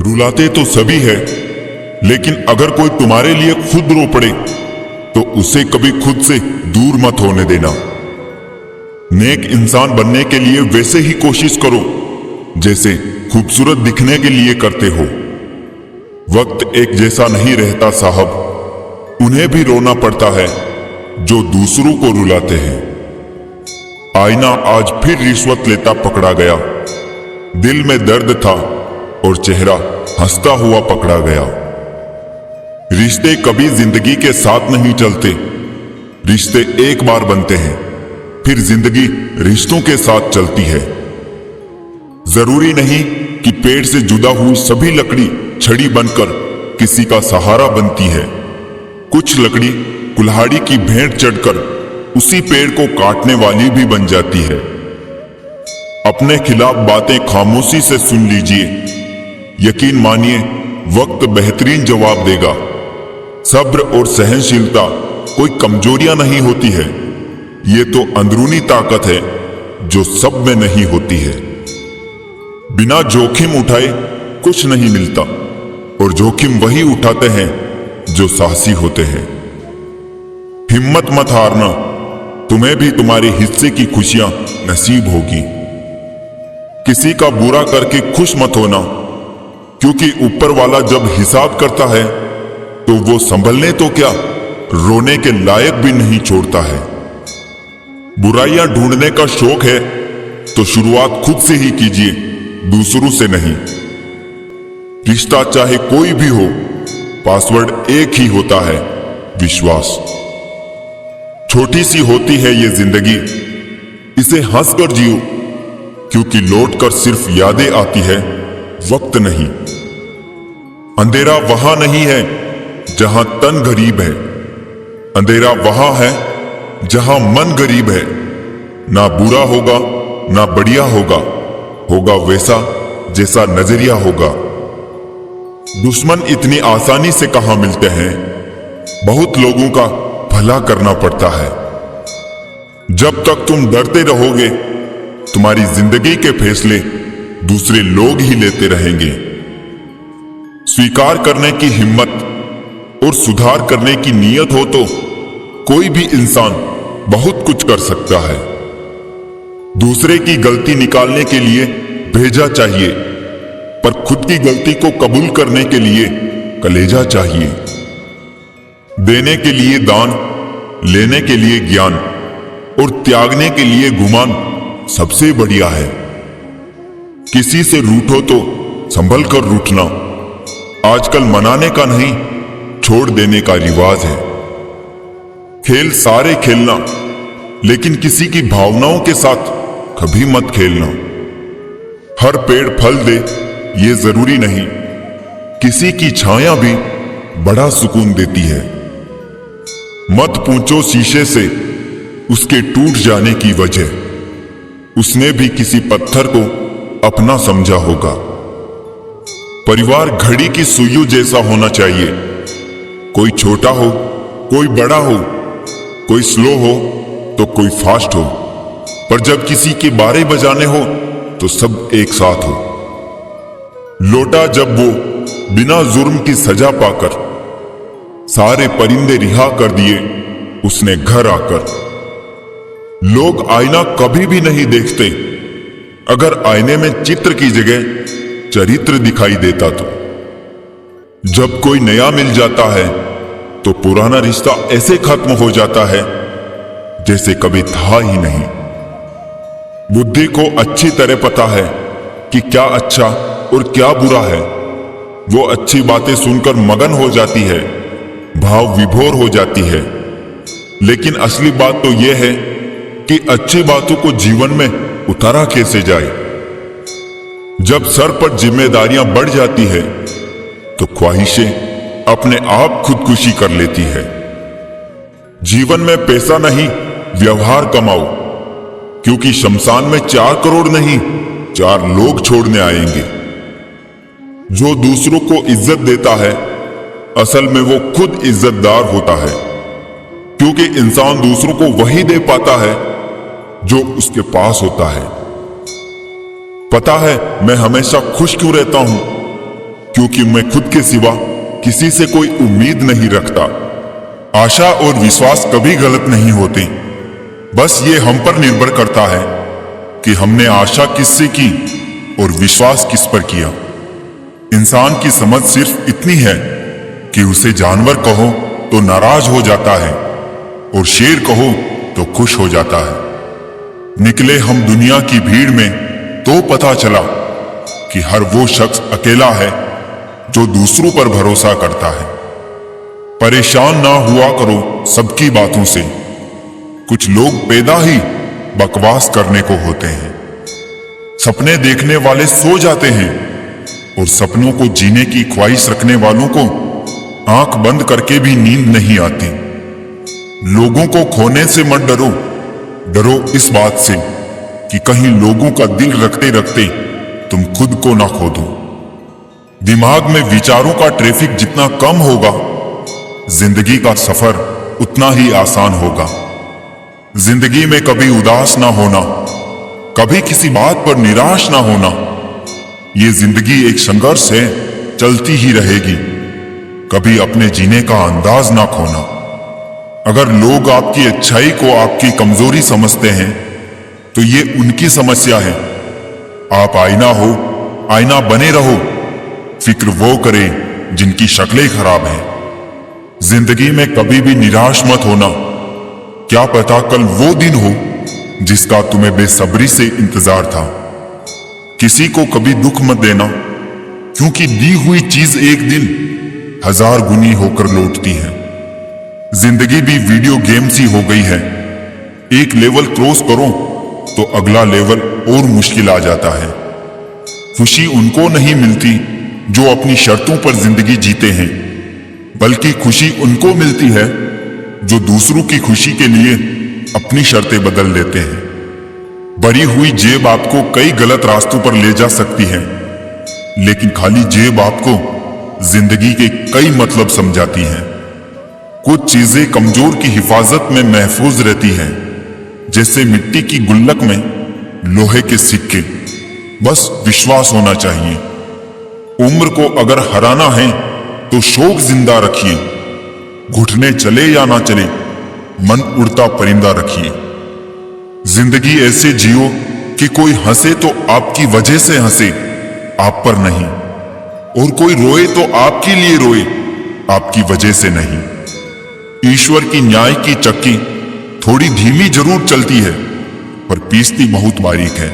रुलाते तो सभी है, लेकिन अगर कोई तुम्हारे लिए खुद रो पड़े तो उसे कभी खुद से दूर मत होने देना। नेक इंसान बनने के लिए वैसे ही कोशिश करो जैसे खूबसूरत दिखने के लिए करते हो। वक्त एक जैसा नहीं रहता साहब, उन्हें भी रोना पड़ता है जो दूसरों को रुलाते हैं। आईना आज फिर रिश्वत लेता पकड़ा गया, दिल में दर्द था और चेहरा हंसता हुआ पकड़ा गया। रिश्ते कभी जिंदगी के साथ नहीं चलते, रिश्ते एक बार बनते हैं, फिर जिंदगी रिश्तों के साथ चलती है। जरूरी नहीं कि पेड़ से जुदा हुई सभी लकड़ी छड़ी बनकर किसी का सहारा बनती है। कुछ लकड़ी कुल्हाड़ी की भेंट चढ़कर उसी पेड़ को काटने वाली भी बन जाती है। अपने खिलाफ बातें खामोशी से सुन लीजिए, यकीन मानिए वक्त बेहतरीन जवाब देगा। सब्र और सहनशीलता कोई कमजोरियां नहीं होती है, ये तो अंदरूनी ताकत है जो सब में नहीं होती है। बिना जोखिम उठाए कुछ नहीं मिलता और जोखिम वही उठाते हैं जो साहसी होते हैं। हिम्मत मत हारना, तुम्हें भी तुम्हारे हिस्से की खुशियां नसीब होगी। किसी का बुरा करके खुश मत होना, क्योंकि ऊपर वाला जब हिसाब करता है तो वो संभलने तो क्या, रोने के लायक भी नहीं छोड़ता है। बुराइयां ढूंढने का शौक है तो शुरुआत खुद से ही कीजिए, दूसरों से नहीं। रिश्ता चाहे कोई भी हो, पासवर्ड एक ही होता है, विश्वास। छोटी सी होती है ये जिंदगी, इसे हंसकर जियो, क्योंकि लौटकर सिर्फ यादें आती है, वक्त नहीं। अंधेरा वहां नहीं है जहां तन गरीब है, अंधेरा वहां है जहां मन गरीब है। ना बुरा होगा ना बढ़िया होगा, होगा वैसा जैसा नजरिया होगा। दुश्मन इतनी आसानी से कहां मिलते हैं, बहुत लोगों का भला करना पड़ता है। जब तक तुम डरते रहोगे, तुम्हारी जिंदगी के फैसले दूसरे लोग ही लेते रहेंगे। स्वीकार करने की हिम्मत और सुधार करने की नीयत हो तो कोई भी इंसान बहुत कुछ कर सकता है। दूसरे की गलती निकालने के लिए भेजा चाहिए, पर खुद की गलती को कबूल करने के लिए कलेजा चाहिए। देने के लिए दान, लेने के लिए ज्ञान और त्यागने के लिए गुमान सबसे बढ़िया है। किसी से रूठो तो संभल कर रूठना आजकल मनाने का नहीं, छोड़ देने का रिवाज है। खेल सारे खेलना, लेकिन किसी की भावनाओं के साथ कभी मत खेलना। हर पेड़ फल दे ये जरूरी नहीं, किसी की छाया भी बड़ा सुकून देती है। मत पूछो शीशे से उसके टूट जाने की वजह, उसने भी किसी पत्थर को अपना समझा होगा। परिवार घड़ी की सुइयों जैसा होना चाहिए, कोई छोटा हो कोई बड़ा हो, कोई स्लो हो तो कोई फास्ट हो, पर जब किसी के बारे बजाने हो तो सब एक साथ हो। लौटा जब वो बिना जुर्म की सजा पाकर, सारे परिंदे रिहा कर दिए उसने घर आकर। लोग आईना कभी भी नहीं देखते, अगर आईने में चित्र की जगह चरित्र दिखाई देता तो। जब कोई नया मिल जाता है तो पुराना रिश्ता ऐसे खत्म हो जाता है जैसे कभी था ही नहीं। बुद्धि को अच्छी तरह पता है कि क्या अच्छा और क्या बुरा है। वो अच्छी बातें सुनकर मगन हो जाती है, भाव विभोर हो जाती है। लेकिन असली बात तो यह है कि अच्छी बातों को जीवन में उतारा कैसे जाए। जब सर पर जिम्मेदारियां बढ़ जाती है तो ख्वाहिशें अपने आप खुदकुशी कर लेती है। जीवन में पैसा नहीं, व्यवहार कमाओ, क्योंकि शमशान में 4 करोड़ नहीं 4 लोग छोड़ने आएंगे। जो दूसरों को इज्जत देता है, असल में वो खुद इज्जतदार होता है, क्योंकि इंसान दूसरों को वही दे पाता है जो उसके पास होता है। पता है मैं हमेशा खुश क्यों रहता हूं? क्योंकि मैं खुद के सिवा किसी से कोई उम्मीद नहीं रखता। आशा और विश्वास कभी गलत नहीं होते, बस ये हम पर निर्भर करता है कि हमने आशा किससे की और विश्वास किस पर किया। इंसान की समझ सिर्फ इतनी है कि उसे जानवर कहो तो नाराज हो जाता है और शेर कहो तो खुश हो जाता है। निकले हम दुनिया की भीड़ में तो पता चला कि हर वो शख्स अकेला है जो दूसरों पर भरोसा करता है। परेशान ना हुआ करो सबकी बातों से, कुछ लोग पैदा ही बकवास करने को होते हैं। सपने देखने वाले सो जाते हैं और सपनों को जीने की ख्वाहिश रखने वालों को आंख बंद करके भी नींद नहीं आती। लोगों को खोने से मत डरो, डरो इस बात से कि कहीं लोगों का दिल रखते रखते तुम खुद को ना खो दो। दिमाग में विचारों का ट्रैफिक जितना कम होगा, जिंदगी का सफर उतना ही आसान होगा। जिंदगी में कभी उदास ना होना, कभी किसी बात पर निराश ना होना। ये जिंदगी एक संघर्ष है, चलती ही रहेगी। कभी अपने जीने का अंदाज ना खोना। अगर लोग आपकी अच्छाई को आपकी कमजोरी समझते हैं तो ये उनकी समस्या है। आप आईना हो, आईना बने रहो। फिक्र वो करे जिनकी शक्लें खराब हैं। जिंदगी में कभी भी निराश मत होना। क्या पता कल वो दिन हो जिसका तुम्हें बेसब्री से इंतजार था। किसी को कभी दुख मत देना, क्योंकि दी हुई चीज एक दिन 1000 गुनी होकर लौटती है। जिंदगी भी वीडियो गेम सी हो गई है। एक लेवल क्रॉस करो तो अगला लेवल और मुश्किल आ जाता है। खुशी उनको नहीं मिलती जो अपनी शर्तों पर जिंदगी जीते हैं, बल्कि खुशी उनको मिलती है जो दूसरों की खुशी के लिए अपनी शर्तें बदल लेते हैं। भरी हुई जेब आपको कई गलत रास्तों पर ले जा सकती है, लेकिन खाली जेब आपको जिंदगी के कई मतलब समझाती हैं। कुछ चीजें कमजोर की हिफाजत में महफूज रहती हैं, जैसे मिट्टी की गुल्लक में लोहे के सिक्के। बस विश्वास होना चाहिए। उम्र को अगर हराना है तो शौक जिंदा रखिए। घुटने चले या ना चले, मन उड़ता परिंदा रखिए। जिंदगी ऐसे जियो कि कोई हंसे तो आपकी वजह से हंसे, आप पर नहीं, और कोई रोए तो आपके लिए रोए, आपकी वजह से नहीं। ईश्वर की न्याय की चक्की थोड़ी धीमी जरूर चलती है, पर पीसती बहुत बारीक है।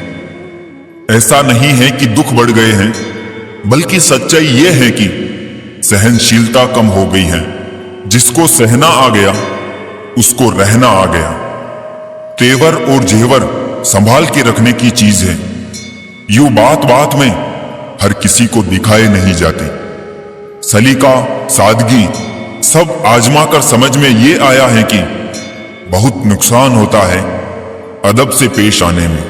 ऐसा नहीं है कि दुख बढ़ गए हैं, बल्कि सच्चाई यह है कि सहनशीलता कम हो गई है। जिसको सहना आ गया उसको रहना आ गया। तेवर और जेवर संभाल के रखने की चीज है। यूं बात बात में हर किसी को दिखाए नहीं जाती। सलीका, सादगी सब आजमा कर समझ में ये आया है कि बहुत नुकसान होता है अदब से पेश आने में।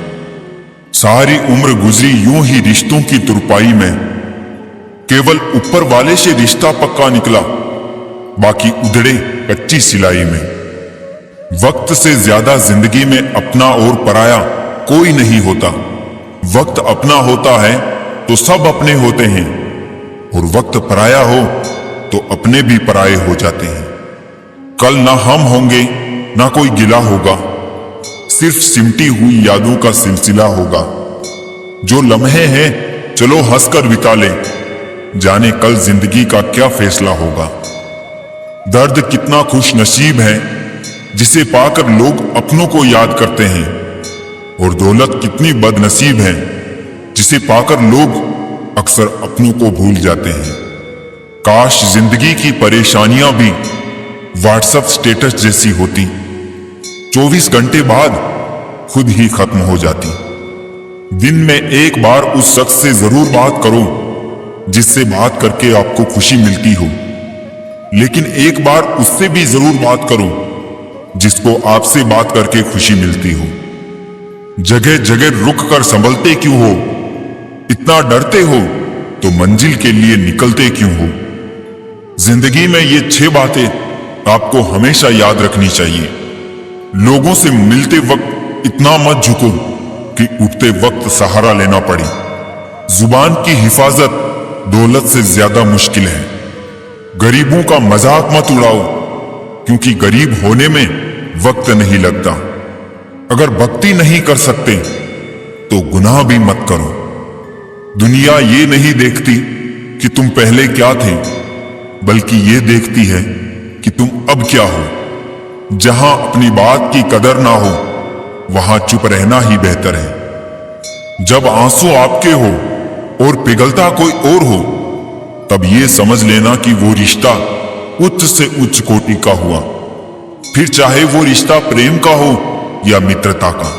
सारी उम्र गुजरी यूं ही रिश्तों की तुरपाई में। केवल ऊपर वाले से रिश्ता पक्का निकला, बाकी उधड़े कच्ची सिलाई में। वक्त से ज्यादा जिंदगी में अपना और पराया कोई नहीं होता। वक्त अपना होता है तो सब अपने होते हैं, और वक्त पराया हो तो अपने भी पराये हो जाते हैं। कल ना हम होंगे ना कोई गिला होगा, सिर्फ सिमटी हुई यादों का सिलसिला होगा। जो लम्हे हैं चलो हंसकर बिता ले, जाने कल जिंदगी का क्या फैसला होगा। दर्द कितना खुश नसीब है जिसे पाकर लोग अपनों को याद करते हैं, और दौलत कितनी बदनसीब है जिसे पाकर लोग अक्सर अपनों को भूल जाते हैं। काश जिंदगी की परेशानियां भी व्हाट्सएप स्टेटस जैसी होती, 24 घंटे बाद खुद ही खत्म हो जाती। दिन में एक बार उस शख्स से जरूर बात करो जिससे बात करके आपको खुशी मिलती हो, लेकिन एक बार उससे भी जरूर बात करो जिसको आपसे बात करके खुशी मिलती हो। जगह जगह रुक कर संभलते क्यों हो? इतना डरते हो तो मंजिल के लिए निकलते क्यों हो? जिंदगी में ये 6 बातें आपको हमेशा याद रखनी चाहिए। लोगों से मिलते वक्त इतना मत झुको कि उठते वक्त सहारा लेना पड़े। जुबान की हिफाजत दौलत से ज्यादा मुश्किल है। गरीबों का मजाक मत उड़ाओ, क्योंकि गरीब होने में वक्त नहीं लगता। अगर भक्ति नहीं कर सकते तो गुनाह भी मत करो। दुनिया ये नहीं देखती कि तुम पहले क्या थे, बल्कि ये देखती है कि तुम अब क्या हो। जहां अपनी बात की कदर ना हो, वहां चुप रहना ही बेहतर है। जब आंसू आपके हो और पिघलता कोई और हो, तब ये समझ लेना कि वो रिश्ता उच्च से उच्च कोटि का हुआ, फिर चाहे वो रिश्ता प्रेम का हो या मित्रता का।